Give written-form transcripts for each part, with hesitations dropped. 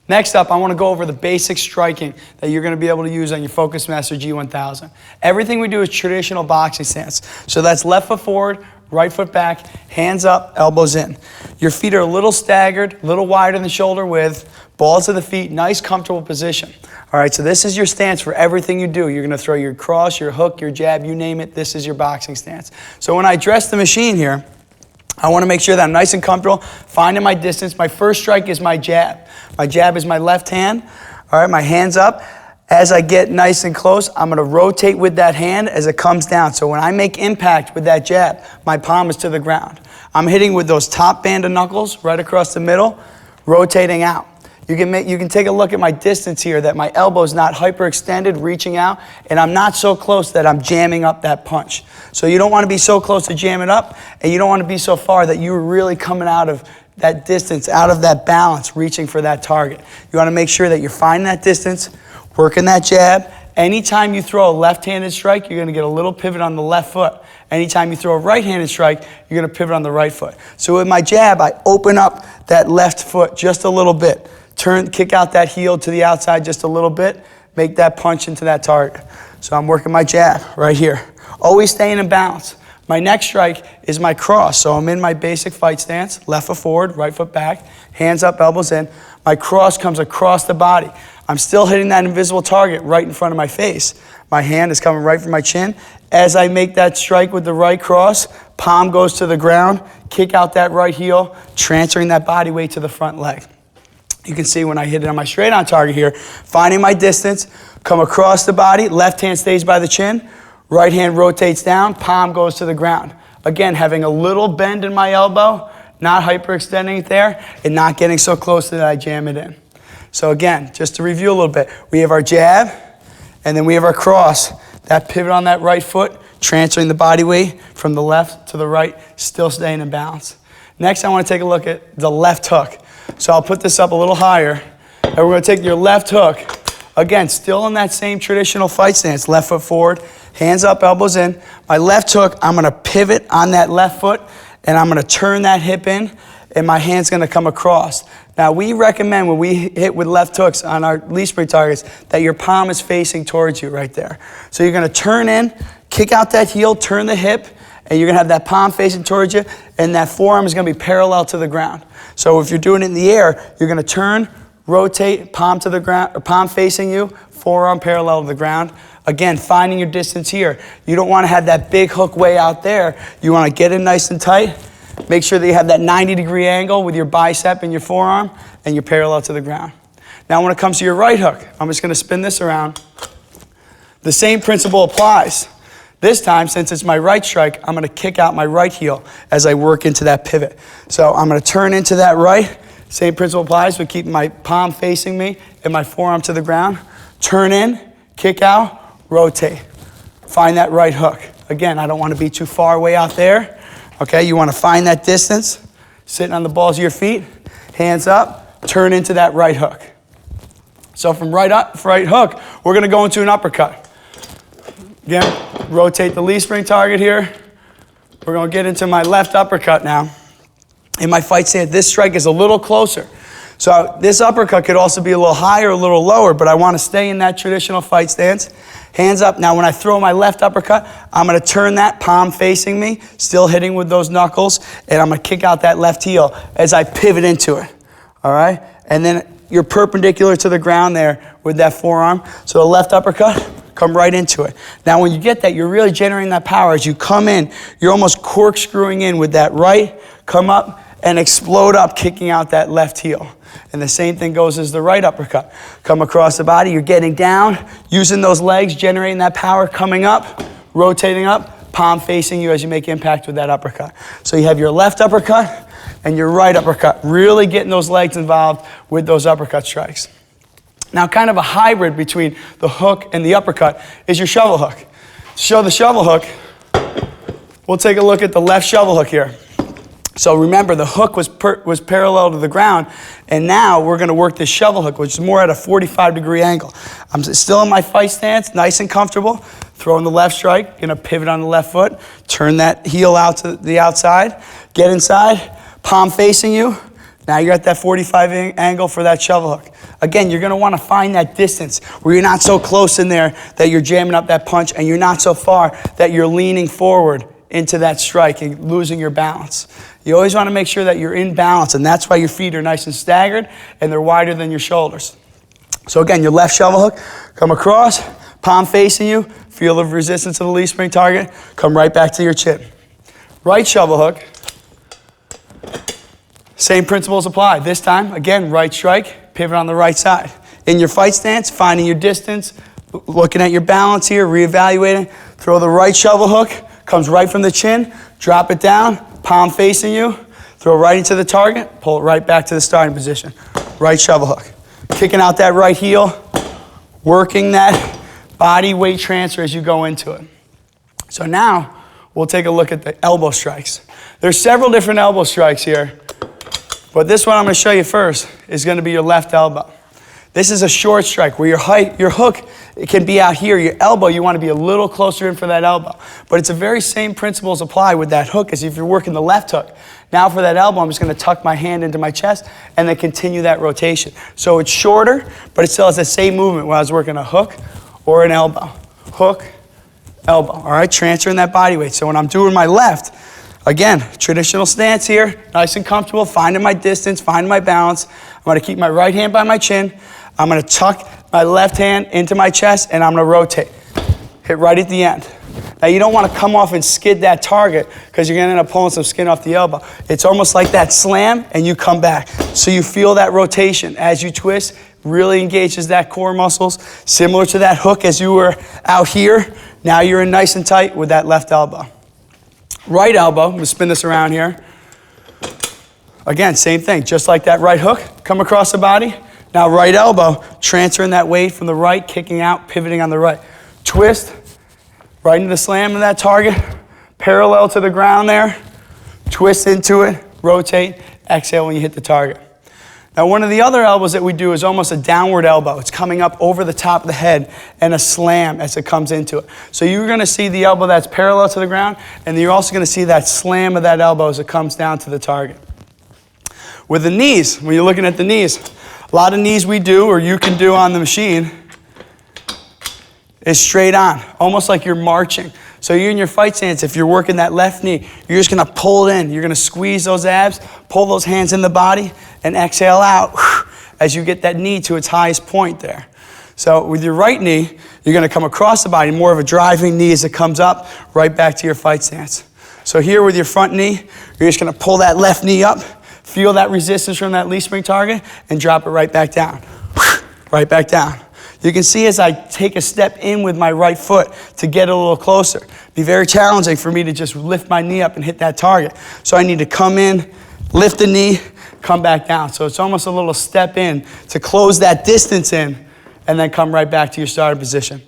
Next up, I want to go over the basic striking that you're going to be able to use on your Focusmaster G-1000. Everything we do is traditional boxing stance. So that's left foot forward, right foot back, hands up, elbows in. Your feet are a little staggered, a little wider than shoulder width, balls to the feet, nice comfortable position. All right, so this is your stance for everything you do. You're going to throw your cross, your hook, your jab, you name it. This is your boxing stance. So when I dress the machine here, I want to make sure that I'm nice and comfortable, finding my distance. My first strike is my jab. My jab is my left hand. All right, my hand's up. As I get nice and close, I'm going to rotate with that hand as it comes down. So when I make impact with that jab, my palm is to the ground. I'm hitting with those top band of knuckles right across the middle, rotating out. You can take a look at my distance here, that my elbow's not hyperextended, reaching out, and I'm not so close that I'm jamming up that punch. So you don't want to be so close to jam it up, and you don't want to be so far that you're really coming out of that distance, out of that balance, reaching for that target. You want to make sure that you're finding that distance, working that jab. Anytime you throw a left-handed strike, you're going to get a little pivot on the left foot. Anytime you throw a right-handed strike, you're going to pivot on the right foot. So with my jab, I open up that left foot just a little bit. Kick out that heel to the outside just a little bit, make that punch into that target. So I'm working my jab right here. Always staying in balance. My next strike is my cross. So I'm in my basic fight stance, left foot forward, right foot back, hands up, elbows in. My cross comes across the body. I'm still hitting that invisible target right in front of my face. My hand is coming right from my chin. As I make that strike with the right cross, palm goes to the ground, kick out that right heel, transferring that body weight to the front leg. You can see when I hit it on my straight on target here, finding my distance, come across the body, left hand stays by the chin, right hand rotates down, palm goes to the ground. Again, having a little bend in my elbow, not hyperextending it there, and not getting so close that I jam it in. So again, just to review a little bit, we have our jab, and then we have our cross. That pivot on that right foot, transferring the body weight from the left to the right, still staying in balance. Next, I want to take a look at the left hook. So I'll put this up a little higher, and we're going to take your left hook. Again, still in that same traditional fight stance, left foot forward, hands up, elbows in. My left hook, I'm going to pivot on that left foot, and I'm going to turn that hip in, and my hand's going to come across. Now, we recommend when we hit with left hooks on our least spray targets that your palm is facing towards you right there. So you're going to turn in, kick out that heel, turn the hip, and you're going to have that palm facing towards you, and that forearm is going to be parallel to the ground. So if you're doing it in the air, you're going to turn, rotate, palm to the ground, or palm facing you, forearm parallel to the ground. Again, finding your distance here. You don't want to have that big hook way out there. You want to get in nice and tight. Make sure that you have that 90-degree angle with your bicep and your forearm, and you're parallel to the ground. Now when it comes to your right hook, I'm just going to spin this around. The same principle applies. This time, since it's my right strike, I'm going to kick out my right heel as I work into that pivot. So I'm going to turn into that right. Same principle applies, but keeping my palm facing me and my forearm to the ground. Turn in, kick out, rotate. Find that right hook. Again, I don't want to be too far away out there. Okay, you want to find that distance, sitting on the balls of your feet, hands up, turn into that right hook. So from right hook, we're going to go into an uppercut. Again, rotate the least spring target here. We're going to get into my left uppercut now. In my fight stance, this strike is a little closer. So this uppercut could also be a little higher, a little lower, but I want to stay in that traditional fight stance. Hands up. Now when I throw my left uppercut, I'm going to turn that palm facing me, still hitting with those knuckles, and I'm going to kick out that left heel as I pivot into it. All right? And then you're perpendicular to the ground there with that forearm. So the left uppercut, come right into it. Now when you get that, you're really generating that power. As you come in, you're almost corkscrewing in with that right, come up, and explode up, kicking out that left heel. And the same thing goes as the right uppercut. Come across the body, you're getting down, using those legs, generating that power, coming up, rotating up, palm facing you as you make impact with that uppercut. So you have your left uppercut and your right uppercut, really getting those legs involved with those uppercut strikes. Now, kind of a hybrid between the hook and the uppercut is your shovel hook. To show the shovel hook, we'll take a look at the left shovel hook here. So remember, the hook was parallel to the ground, and now we're going to work this shovel hook, which is more at a 45-degree angle. I'm still in my fight stance, nice and comfortable, throwing the left strike, going to pivot on the left foot, turn that heel out to the outside, get inside, palm facing you, Now you're at that 45 angle for that shovel hook. Again, you're gonna wanna find that distance where you're not so close in there that you're jamming up that punch, and you're not so far that you're leaning forward into that strike and losing your balance. You always wanna make sure that you're in balance, and that's why your feet are nice and staggered and they're wider than your shoulders. So again, your left shovel hook, come across, palm facing you, feel the resistance of the leaf spring target, come right back to your chin. Right shovel hook, same principles apply. This time, again, right strike, pivot on the right side. In your fight stance, finding your distance, looking at your balance here, reevaluating, throw the right shovel hook, comes right from the chin, drop it down, palm facing you, throw right into the target, pull it right back to the starting position. Right shovel hook. Kicking out that right heel, working that body weight transfer as you go into it. So now, we'll take a look at the elbow strikes. There's several different elbow strikes here, but this one I'm gonna show you first is gonna be your left elbow. This is a short strike where your hook, it can be out here. Your elbow, you wanna be a little closer in for that elbow. But it's the very same principles apply with that hook as if you're working the left hook. Now for that elbow, I'm just gonna tuck my hand into my chest and then continue that rotation. So it's shorter, but it still has the same movement when I was working a hook or an elbow. Hook, elbow, all right? Transferring that body weight. So when I'm doing my left, again, traditional stance here, nice and comfortable, finding my distance, finding my balance. I'm gonna keep my right hand by my chin. I'm gonna tuck my left hand into my chest, and I'm gonna rotate. Hit right at the end. Now you don't wanna come off and skid that target because you're gonna end up pulling some skin off the elbow. It's almost like that slam, and you come back. So you feel that rotation as you twist, really engages that core muscles, similar to that hook as you were out here. Now you're in nice and tight with that left elbow. Right elbow, we'll spin this around here. Again, same thing, just like that right hook, come across the body. Now right elbow, transferring that weight from the right, kicking out, pivoting on the right. Twist, right into the slam of that target, parallel to the ground there. Twist into it, rotate, exhale when you hit the target. Now one of the other elbows that we do is almost a downward elbow. It's coming up over the top of the head and a slam as it comes into it. So you're gonna see the elbow that's parallel to the ground, and you're also gonna see that slam of that elbow as it comes down to the target. With the knees, when you're looking at the knees, a lot of knees we do, or you can do on the machine, is straight on, almost like you're marching. So you're in your fight stance, if you're working that left knee, you're just gonna pull it in. You're gonna squeeze those abs, pull those hands in the body, and exhale out as you get that knee to its highest point there. So with your right knee, you're gonna come across the body, more of a driving knee as it comes up, right back to your fight stance. So here with your front knee, you're just gonna pull that left knee up, feel that resistance from that leaf spring target, and drop it right back down, right back down. You can see as I take a step in with my right foot to get a little closer. It'd be very challenging for me to just lift my knee up and hit that target. So I need to come in, lift the knee, come back down. So it's almost a little step in to close that distance in, and then come right back to your starting position.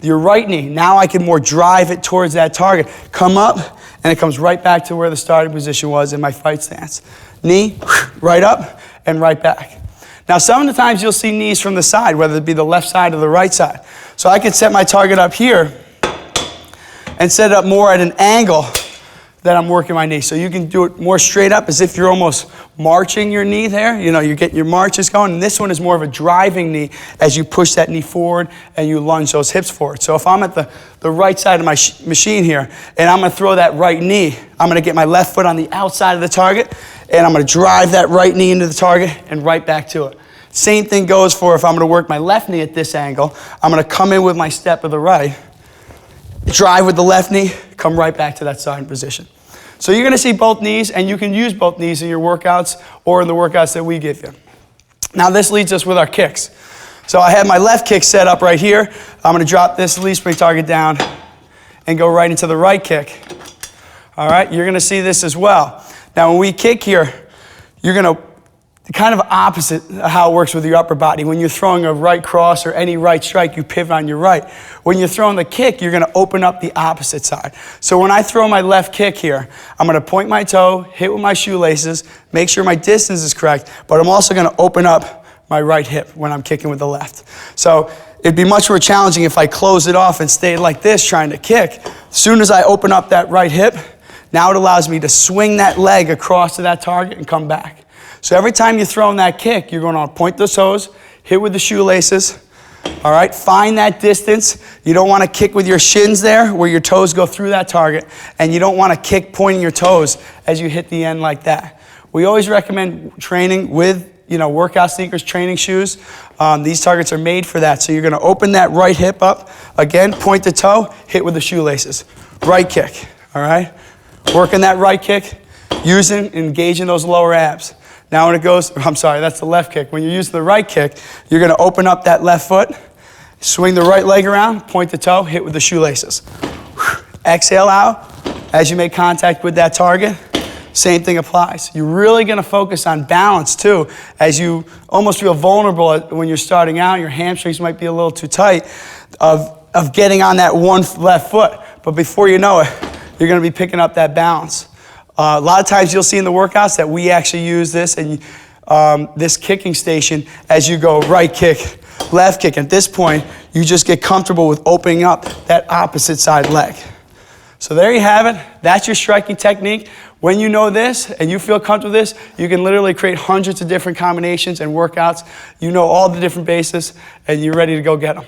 Your right knee, now I can more drive it towards that target. Come up, and it comes right back to where the starting position was in my fight stance. Knee, right up, and right back. Now, some of the times you'll see knees from the side, whether it be the left side or the right side. So I could set my target up here and set it up more at an angle that I'm working my knee. So you can do it more straight up as if you're almost marching your knee there. You know, you're getting your marches going. And this one is more of a driving knee as you push that knee forward and you lunge those hips forward. So if I'm at the right side of my machine here and I'm going to throw that right knee, I'm going to get my left foot on the outside of the target and I'm going to drive that right knee into the target and right back to it. Same thing goes for if I'm going to work my left knee at this angle. I'm going to come in with my step of the right, drive with the left knee, come right back to that starting position. So you're going to see both knees, and you can use both knees in your workouts or in the workouts that we give you. Now this leads us with our kicks. So I have my left kick set up right here. I'm going to drop this leaf spring target down and go right into the right kick. All right, you're going to see this as well. Now when we kick here, you're going to kind of opposite how it works with your upper body. When you're throwing a right cross or any right strike, you pivot on your right. When you're throwing the kick, you're gonna open up the opposite side. So when I throw my left kick here, I'm gonna point my toe, hit with my shoelaces, make sure my distance is correct, but I'm also gonna open up my right hip when I'm kicking with the left. So it'd be much more challenging if I close it off and stayed like this trying to kick. As soon as I open up that right hip, now it allows me to swing that leg across to that target and come back. So every time you're throwing that kick, you're going to point the toes, hit with the shoelaces. All right, find that distance. You don't want to kick with your shins there where your toes go through that target, and you don't want to kick pointing your toes as you hit the end like that. We always recommend training with, workout sneakers, training shoes. These targets are made for that. So you're going to open that right hip up. Again, point the toe, hit with the shoelaces. Right kick, all right? Working that right kick, engaging those lower abs. Now when it goes, that's the left kick. When you're using the right kick, you're going to open up that left foot, swing the right leg around, point the toe, hit with the shoelaces. Exhale out as you make contact with that target. Same thing applies. You're really going to focus on balance too, as you almost feel vulnerable when you're starting out. Your hamstrings might be a little too tight of getting on that one left foot. But before you know it, you're going to be picking up that balance. A lot of times you'll see in the workouts that we actually use this and this kicking station as you go right kick, left kick. At this point, you just get comfortable with opening up that opposite side leg. So there you have it. That's your striking technique. When you know this and you feel comfortable with this, you can literally create hundreds of different combinations and workouts. You know all the different bases, and you're ready to go get them.